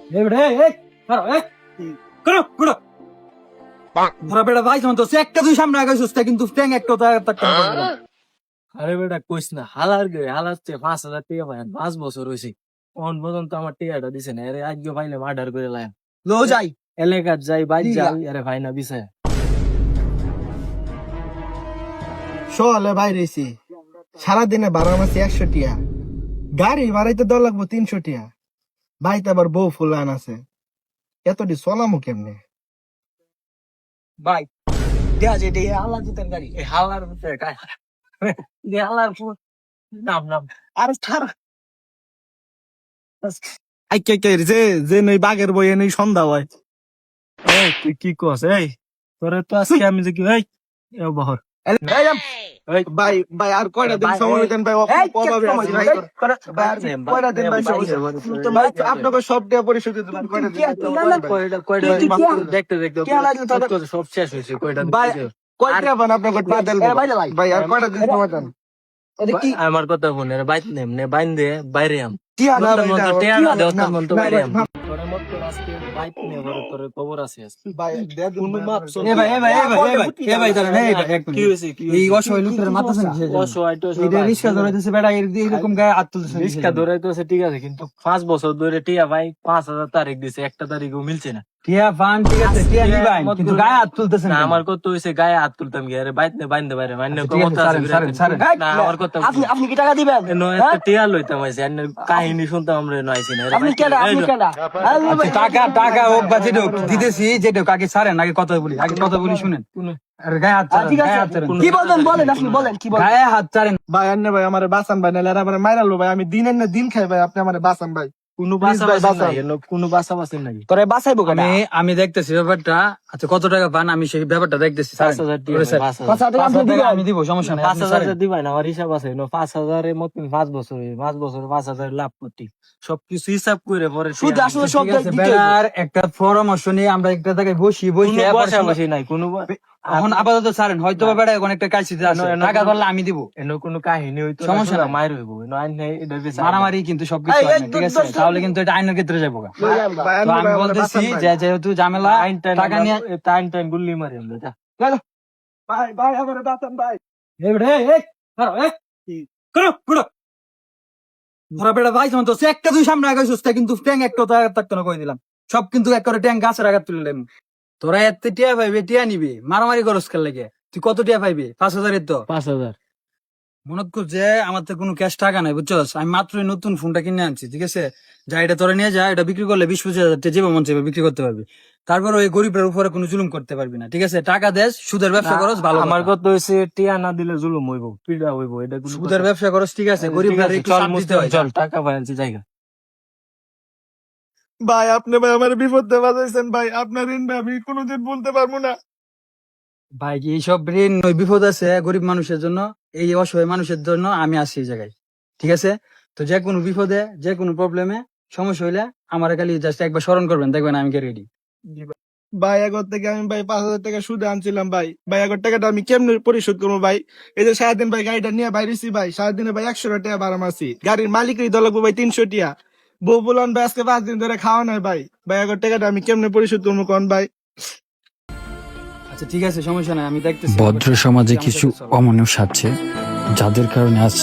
এই বেটা এই ধরো করো করো ধরা বেটা ভাই তো একটা তুই সামনে আগে সুস্থ কিন্তু ট্যাং একটা আরে বেটা কইস না হালার গে হালাচ্ছে 5,000 টাকা পাই 5 বছর হয়েছে কোন পর্যন্ত আমার টিয়াটা দিছে না আরে আজকে পাইলে মার্ডার করে লাইন লো যাই এলাকার যাই বাইর ঠিক যাই আরে ভাই না বিষয় শহরে বাইরেছি সারাদিনে 12 মাসে 100 টিয়া গাড়ি ভাড়াইতে দেওয়া লাগবো 300 টিয়া বাড়িতে আবার বউ ফুলান আছে এতটি চলামো কেমনে? ভাই দেয়া যে দে হালা দিতেন গাড়ি এই হালার ভিতরে কাজ দে হালার নাম নাম আর ছাড় আই কে যে নই বাগের বইয়ে নেই সন্ধ্যা হয়। এই তুই কি কস এই তোরে তো আজকে আমি যে কি ভাই এ বহর ভাই ভাই আর কয়টা দিন সময় দেন ভাই অভাবে আছি ভাই ভাই আর কয়টা দিন ভাই সময় দেন তো ভাই আপনাকে সব দেয়া পরিশোধ দিতে পারেন কয়টা দিন দেখতে দেখতে সব শেষ হয়েছে কয়টা ভাই কয়টা বান আপনাকে বাদল ভাই আর কয়টা দিন সময় দেন আমার কথা শুনে বাইত নেমনে বাইন দে বাইরে আম টিয়া না টিয়া না দেওয়ার না, মতো না, বাইরে আম না, তোরে মত তোর আজকে বাইত নে বড় তোর খবর আছে আজকে ভাই দেয়া দিন কোনো মাপ এ ভাই এ ভাই এ ভাই এ ভাই এ ভাই ধরেন এই ভাই এক কি মিনিট হয়েছে কি এই অসহায় লোকের মাথাছেন অসহায় তো এটা রিস্কা ধরাইতেছে বেটা এরকম গায়ে হাত তুলতেছে রিস্কা ধরে তো ঠিক আছে কিন্তু 5 বছর ধরে টিয়া ভাই 5,000 তারিখ দিছে একটা তারিখও মিলছে না টিয়া ফান ঠিক আছে টিয়া নিবাই কিন্তু গায়ে হাত তুলতেছে না না আমার কথা হইছে গায়ে হাত তুলতাম কি আরে বাইত নে বাইন দে বাইরে মান্য ঠিক আছে, কথা আছে ছাড়েন, ছাড়েন, ছাড়েন। না আমার কথা আপনি কি টাকা দিবেন? এনো একটা টিয়া লইতাম আইছে এনে কাহিনী শুনতাম আমরা এনো আইছি না আপনি কেডা? আপনি কেডা? আচ্ছা, টাকা হোক বা যেটা হোক, দিতেছি যেটা হোক, আগে ছাড়েন আগে কথা বলি শুনেন আর গায়ে হাত ছাড়েন, ঠিক গায়ে আছে হাত ছাড়েন। কি বলবেন বলেন, আপনি বলেন কি বলেন? গায়ে হাত ছাড়েন ভাই আন্নে ভাই আমার বাসান ভাই নাহলে আমার মাইরালো ভাই আমি দিনের না দিন খাই ভাই আপনি আমার বাসান ভাই কোনো Please বাসা ভাই, বাসা বাঁচাও। নাই এনো কোনো বাসা বাসা নাই তোরে বাঁচাইবো কেডা? আমি দেখতেছি ব্যাপারটা আচ্ছা কত টাকা পান আমি সেই ব্যাপারটা দেখতেছি ছাড়েন। 5,000 টিয়া ওরে স্যার, 5,000 পাঁচ হাজার টাকা আপনি 5,000 টাকা দিবেন? আমি দিব সমস্যা নাই আপনি 5,000 ছাড়েন। দিবাই না আমার হিসাব আছে এনো 5,000 এর মতন 5 বছর 5 বছর 5,000 লাভ করতি সবকিছু হিসাব করে পরে সুদ আসলে সব ঠিক আছে, দিতে হইবো। বেটার একটা পরামর্শ নিয়ে আমরা একটা জায়গায় বসি কোনো এবার বসা বসি নাই কোনো এখন আপাতত ছাড়েন হয়তো বা বেটা এখন একটা কাইছিতে আছে এনো- টাকা ধরলে আমি দিব এনো কোনো কাহিনী হইতো সমস্যা নাই। মায়ের হইবো এনো আইন নাই এটা বেশি মারামারি কিন্তু সবকিছু এই, হয় না, এই, ঠিক আছে দোস্ত, তাহলে কিন্তু এটা আইনের ক্ষেত্রে যাবো গা। ভাই তো আন্নে আমি ভাই আমার বলতেছি বাসান ভাই যে যেহেতু ঝামেলা আইন টাইন টাকা নিয়ে টাইন টাইন গুল্লি মারি আমরা যা ভাই ভাই আমার বাসান ভাই এই বেটা, এই, ধরো, করো, করো। ধরা বেটা ভাই তো একটা তুই সামনে আগে সুস্থ কিন্তু ট্যাং একটা থাকতো না কই দিলাম সব কিন্তু এক করে ট্যাং গাছের আঘাত তুললাম তোরা এত টিয়া পাইবে টিয়া নিবি মারামারি করস খেল লাগে তুই কত টিয়া পাইবি 5,000 তো 5,000 মনে কর যে আমার তো কোনো ক্যাশ টাকা নাই বুঝছস আমি মাত্র নতুন ফোনটা কিনে আনছি ঠিক আছে যা এটা তোরা নিয়ে যা এটা বিক্রি করলে 20-25 হাজার টাকা যে মন চাইবে বিক্রি করতে পারবি তারপর ওই গরিবের উপরে কোনো জুলুম করতে পারবি না ঠিক আছে টাকা দেস সুদের ব্যবসা করস ভালো আমার কথা। কথা হইছে টিয়া না দিলে জুলুম হইব পিড়া হইব এটা কোনো সুদের ব্যবসা করস ঠিক আছে গরিব ঠিক আছে, চল মুস্তাফা, চল টাকা পাইছি জায়গা ভাই আপনি ভাই আমার বিপদে বাজাইছেন ভাই আপনার ঋণ ভাই আমি কোনোদিন বলতে পারবো না। ভাই এইসব ঋণ ওই বিপদ আছে গরিব মানুষের জন্য এই অসহায় মানুষের জন্য আমি আছি এই জায়গায় ঠিক আছে তো যে কোনো বিপদে যে কোনো প্রবলেমে সমস্যা হইলে আমার খালি জাস্ট একবার স্মরণ করবেন দেখবেন আমি কে রেডি ভাই আগর থেকে আমি ভাই 5,000 টাকা সুদে আনছিলাম ভাই ভাই আগর টাকাটা আমি কেমনে পরিশোধ করবো ভাই এই যে সারাদিন ভাই গাড়িটা নিয়ে বাইরেছি ভাই সারাদিনে ভাই 100 টাকা ভাড়া মারছি গাড়ির মালিকেরই দল লাগবো ভাই 300 টাকা বউ বলন ভাই আজকে 5 দিন ধরে খাওয়া নাই ভাই ভাই আগর টাকাটা আমি কেমনে পরিশোধ করবো কোন ভাই? আচ্ছা ঠিক আছে সমস্যা নাই আমি দেখতেছি ভদ্র সমাজে কিছু অমানুষ আছে যাদের কারণে আজ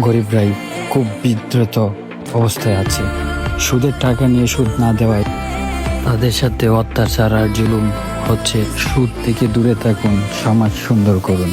গরিবরাই খুব বিদ্রত অবস্থায় আছে সুদের টাকা নিয়ে সুদ না দেওয়ায় তাদের সাথে অত্যাচার আর জুলুম হচ্ছে সুদ থেকে দূরে থাকুন সমাজ সুন্দর করুন।